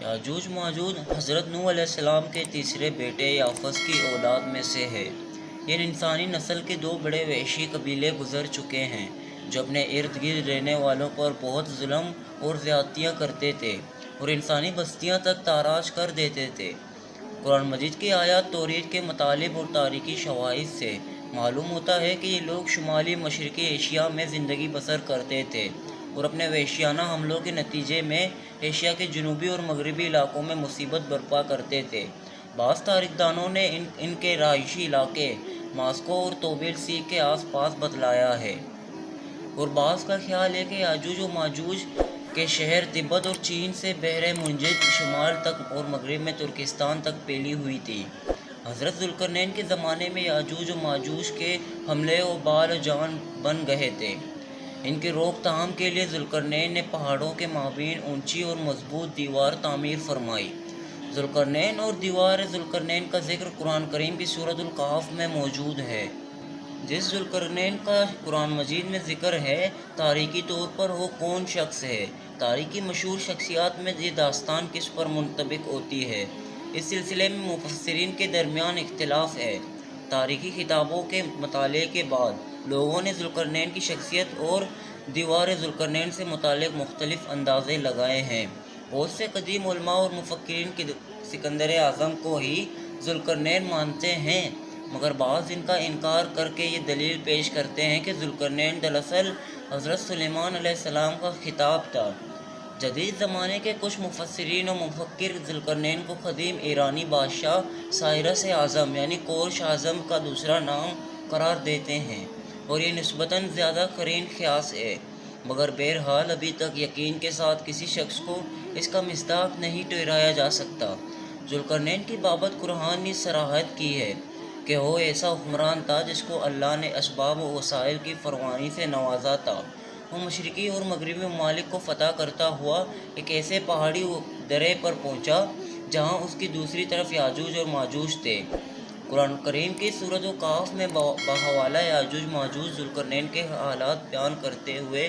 یاجوج ماجوج حضرت نوح علیہ السلام کے تیسرے بیٹے یافس کی اولاد میں سے ہے۔ یہ انسانی نسل کے دو بڑے وحشی قبیلے گزر چکے ہیں جو اپنے ارد گرد رہنے والوں پر بہت ظلم اور زیادتیاں کرتے تھے اور انسانی بستیاں تک تاراج کر دیتے تھے۔ قرآن مجید کی آیات توریت کے مطالب اور تاریخی شواہد سے معلوم ہوتا ہے کہ یہ لوگ شمالی مشرقی ایشیا میں زندگی بسر کرتے تھے اور اپنے وحشیانہ حملوں کے نتیجے میں ایشیا کے جنوبی اور مغربی علاقوں میں مصیبت برپا کرتے تھے۔ بعض تاریخ دانوں نے ان کے رہائشی علاقے ماسکو اور توبیل سی کے آس پاس بتلایا ہے، اور بعض کا خیال ہے کہ یاجوج و ماجوج کے شہر تبت اور چین سے بحر منجد شمال تک اور مغرب میں ترکستان تک پھیلی ہوئی تھی۔ حضرت ذوالقرنین کے زمانے میں یاجوج و ماجوج کے حملے و بال و جان بن گئے تھے۔ ان کی روک تھام کے لیے ذوالقرنین نے پہاڑوں کے مابین اونچی اور مضبوط دیوار تعمیر فرمائی۔ ذوالقرنین اور دیوار ذوالقرنین کا ذکر قرآن کریم کی سورۃ الکہف میں موجود ہے۔ جس ذوالقرنین کا قرآن مجید میں ذکر ہے، تاریخی طور پر وہ کون شخص ہے؟ تاریخی مشہور شخصیات میں یہ داستان کس پر منطبق ہوتی ہے؟ اس سلسلے میں مفسرین کے درمیان اختلاف ہے۔ تاریخی کتابوں کے مطالعے کے بعد لوگوں نے ذوالقرنین کی شخصیت اور دیوار ذوالقرنین سے متعلق مختلف اندازے لگائے ہیں۔ بہت سے قدیم علماء اور مفکرین سکندر اعظم کو ہی ذوالقرنین مانتے ہیں، مگر بعض ان کا انکار کر کے یہ دلیل پیش کرتے ہیں کہ ذوالقرنین دراصل حضرت سلیمان علیہ السلام کا خطاب تھا۔ جدید زمانے کے کچھ مفسرین و مفکر ذوالقرنین کو قدیم ایرانی بادشاہ سائرس اعظم یعنی کورش اعظم کا دوسرا نام قرار دیتے ہیں، اور یہ نسبتاً زیادہ قرین قیاس ہے، مگر بہرحال ابھی تک یقین کے ساتھ کسی شخص کو اس کا مصداق نہیں ٹھہرایا جا سکتا۔ ذوالقرنین کی بابت قرآن نے صراحت کی ہے کہ وہ ایسا حکمران تھا جس کو اللہ نے اسباب و وسائل کی فراوانی سے نوازا تھا۔ وہ مشرقی اور مغربی ممالک کو فتح کرتا ہوا ایک ایسے پہاڑی درے پر پہنچا جہاں اس کی دوسری طرف یاجوج اور ماجوج تھے۔ قرآن کریم کی سورۃ الکہف میں بحوالہ یاجوج ماجوج ذوالقرنین کے حالات بیان کرتے ہوئے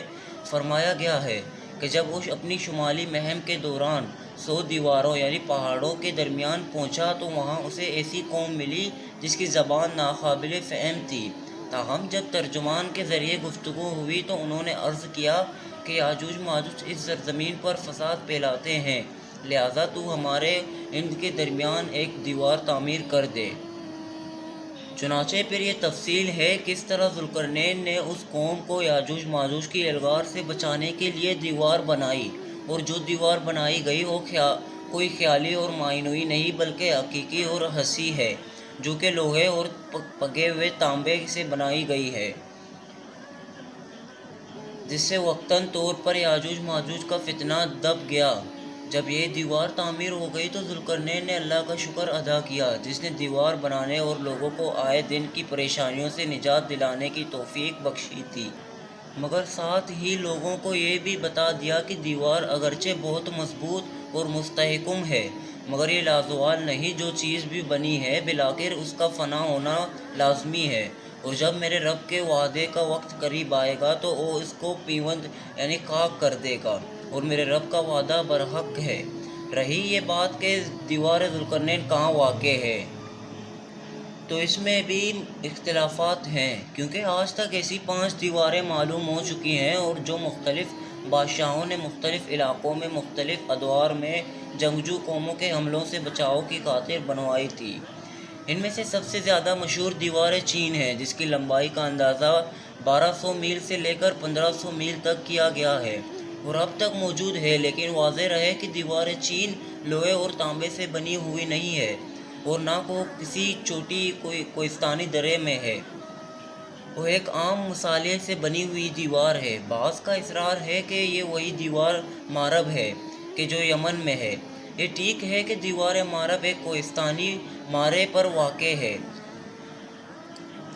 فرمایا گیا ہے کہ جب وہ اپنی شمالی مہم کے دوران 100 دیواروں یعنی پہاڑوں کے درمیان پہنچا تو وہاں اسے ایسی قوم ملی جس کی زبان ناقابل فہم تھی۔ تاہم جب ترجمان کے ذریعے گفتگو ہوئی تو انہوں نے عرض کیا کہ یاجوج ماجوج اس سرزمین پر فساد پھیلاتے ہیں، لہٰذا تو ہمارے ان کے درمیان ایک دیوار تعمیر کر دے۔ چنانچہ پھر یہ تفصیل ہے کس طرح ذوالقرنین نے اس قوم کو یاجوج ماجوج کی الغار سے بچانے کے لیے دیوار بنائی، اور جو دیوار بنائی گئی وہ کوئی خیالی اور معنوی نہیں بلکہ حقیقی اور حسی ہے، جو کہ لوہے اور پگے ہوئے تانبے سے بنائی گئی ہے، جس سے وقتاً طور پر یاجوج ماجوج کا فتنہ دب گیا۔ جب یہ دیوار تعمیر ہو گئی تو ذوالقرنین نے اللہ کا شکر ادا کیا جس نے دیوار بنانے اور لوگوں کو آئے دن کی پریشانیوں سے نجات دلانے کی توفیق بخشی تھی، مگر ساتھ ہی لوگوں کو یہ بھی بتا دیا کہ دیوار اگرچہ بہت مضبوط اور مستحکم ہے، مگر یہ لازوال نہیں، جو چیز بھی بنی ہے بالآخر اس کا فنا ہونا لازمی ہے، اور جب میرے رب کے وعدے کا وقت قریب آئے گا تو وہ اس کو پیوند یعنی خاک کر دے گا، اور میرے رب کا وعدہ برحق ہے۔ رہی یہ بات کہ دیوار ذوالقرنین کہاں واقع ہے، تو اس میں بھی اختلافات ہیں، کیونکہ آج تک ایسی 5 دیواریں معلوم ہو چکی ہیں اور جو مختلف بادشاہوں نے مختلف علاقوں میں مختلف ادوار میں جنگجو قوموں کے حملوں سے بچاؤ کی خاطر بنوائی تھی۔ ان میں سے سب سے زیادہ مشہور دیوار چین ہے، جس کی لمبائی کا اندازہ 1200 میل سے لے کر 1500 میل تک کیا گیا ہے اور اب تک موجود ہے، لیکن واضح رہے کہ دیوار چین لوہے اور تانبے سے بنی ہوئی نہیں ہے اور نہ کو کسی چوٹی کوہستانی درے میں ہے، وہ ایک عام مصالحے سے بنی ہوئی دیوار ہے۔ بعض کا اصرار ہے کہ یہ وہی دیوار مارب ہے کہ جو یمن میں ہے۔ یہ ٹھیک ہے کہ دیوار مارب ایک کوہستانی مارے پر واقع ہے،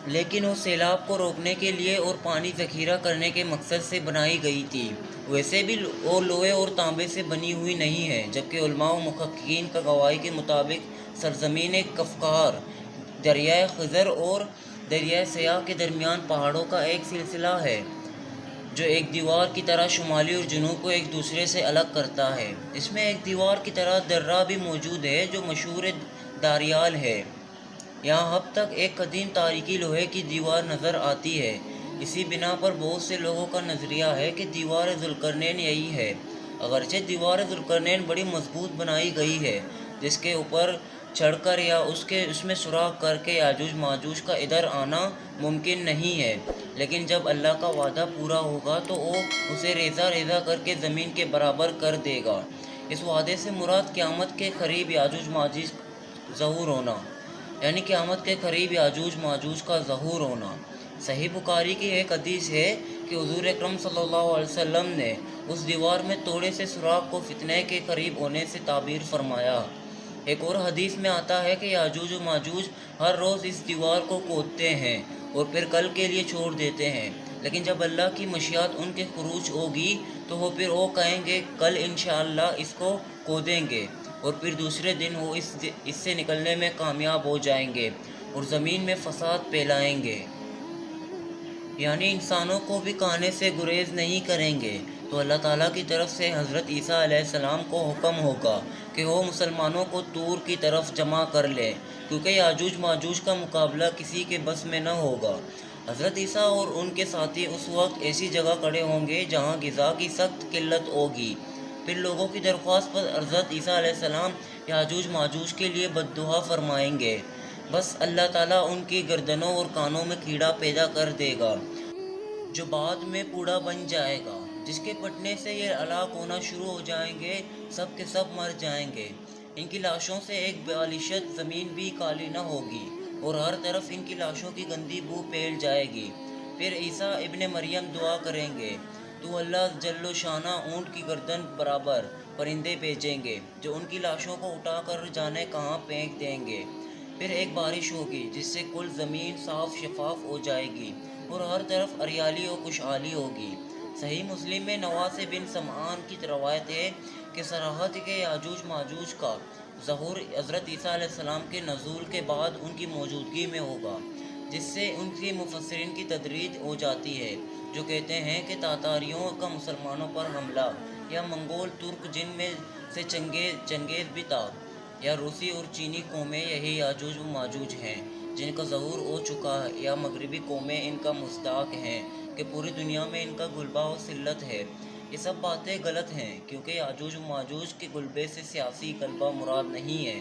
لیکن وہ سیلاب کو روکنے کے لیے اور پانی ذخیرہ کرنے کے مقصد سے بنائی گئی تھی۔ ویسے بھی وہ لوہے اور تانبے سے بنی ہوئی نہیں ہے، جبکہ علماء و محققین کا گواہی کے مطابق سرزمین کفکار، دریائے خزر اور دریائے سیاہ کے درمیان پہاڑوں کا ایک سلسلہ ہے۔ جو ایک دیوار کی طرح شمالی اور جنوب کو ایک دوسرے سے الگ کرتا ہے۔ اس میں ایک دیوار کی طرح درہ بھی موجود ہے جو مشہور داریال ہے۔ یہاں اب تک ایک قدیم تاریخی لوہے کی دیوار نظر آتی ہے۔ اسی بنا پر بہت سے لوگوں کا نظریہ ہے کہ دیوار ذوالقرنین یہی ہے۔ اگرچہ دیوار ذوالقرنین بڑی مضبوط بنائی گئی ہے، جس کے اوپر چڑھ کر یا اس میں سوراخ کر کے یاجوج ماجوج کا ادھر آنا ممکن نہیں ہے، لیکن جب اللہ کا وعدہ پورا ہوگا تو وہ اسے ریزہ ریزہ کر کے زمین کے برابر کر دے گا۔ اس وعدے سے مراد قیامت کے قریب یاجوج ماجوج ظہور ہونا، یعنی قیامت کے قریب یاجوج ماجوج کا ظہور ہونا۔ صحیح بخاری کی ایک حدیث ہے کہ حضور اکرم صلی اللہ علیہ وسلم نے اس دیوار میں توڑے سے سوراخ کو فتنے کے قریب ہونے سے تعبیر فرمایا۔ ایک اور حدیث میں آتا ہے کہ یاجوج و ماجوج ہر روز اس دیوار کو کھودتے ہیں اور پھر کل کے لیے چھوڑ دیتے ہیں، لیکن جب اللہ کی مشیت ان کے خروج ہوگی تو پھر وہ کہیں گے کل انشاءاللہ اس کو کھودیں گے، اور پھر دوسرے دن وہ اس سے نکلنے میں کامیاب ہو جائیں گے اور زمین میں فساد پھیلائیں گے، یعنی انسانوں کو بھی کھانے سے گریز نہیں کریں گے۔ تو اللہ تعالیٰ کی طرف سے حضرت عیسیٰ علیہ السلام کو حکم ہوگا کہ وہ مسلمانوں کو طور کی طرف جمع کر لیں، کیونکہ یاجوج ماجوج کا مقابلہ کسی کے بس میں نہ ہوگا۔ حضرت عیسیٰ اور ان کے ساتھی اس وقت ایسی جگہ کھڑے ہوں گے جہاں غذا کی سخت قلت ہوگی۔ پھر لوگوں کی درخواست پر حضرت عیسیٰ علیہ السلام یاجوج ماجوج کے لیے بد دعا فرمائیں گے، بس اللہ تعالیٰ ان کی گردنوں اور کانوں میں کیڑا پیدا کر دے گا جو بعد میں پوڑا بن جائے گا، جس کے پھٹنے سے یہ ہلاک ہونا شروع ہو جائیں گے، سب کے سب مر جائیں گے۔ ان کی لاشوں سے ایک بالشت زمین بھی خالی نہ ہوگی اور ہر طرف ان کی لاشوں کی گندی بو پھیل جائے گی۔ پھر عیسیٰ ابن مریم دعا کریں گے تو اللہ جل و شانہ اونٹ کی گردن برابر پرندے بھیجیں گے جو ان کی لاشوں کو اٹھا کر جانے کہاں پھینک دیں گے۔ پھر ایک بارش ہوگی جس سے کل زمین صاف شفاف ہو جائے گی اور ہر طرف ہریالی و خوشحالی ہوگی۔ صحیح مسلم میں نواس بن سمعان کی روایت ہے کہ صراحت کہ یاجوج ماجوج کا ظہور حضرت عیسیٰ علیہ السلام کے نزول کے بعد ان کی موجودگی میں ہوگا، جس سے ان کے مفسرین کی تردید ہو جاتی ہے جو کہتے ہیں کہ تاتاریوں کا مسلمانوں پر حملہ یا منگول ترک جن میں سے چنگیز بھی تھا، یا روسی اور چینی قومیں یہی یاجوج و ماجوج ہیں جن کا ظہور ہو چکا ہے، یا مغربی قومیں ان کا مصداق ہیں کہ پوری دنیا میں ان کا غلبہ و سلط ہے۔ یہ سب باتیں غلط ہیں، کیونکہ یاجوج و ماجوج کے غلبے سے سیاسی غلبہ مراد نہیں ہے،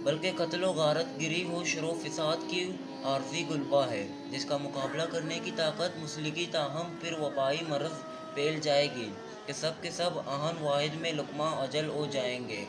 بلکہ قتل و غارت گری و شر و فساد کی عارضی غلبہ ہے، جس کا مقابلہ کرنے کی طاقت مسلکی، تاہم پھر وبائی مرض پھیل جائے گی کہ سب کے سب آہن واحد میں لقمہ اجل ہو جائیں گے۔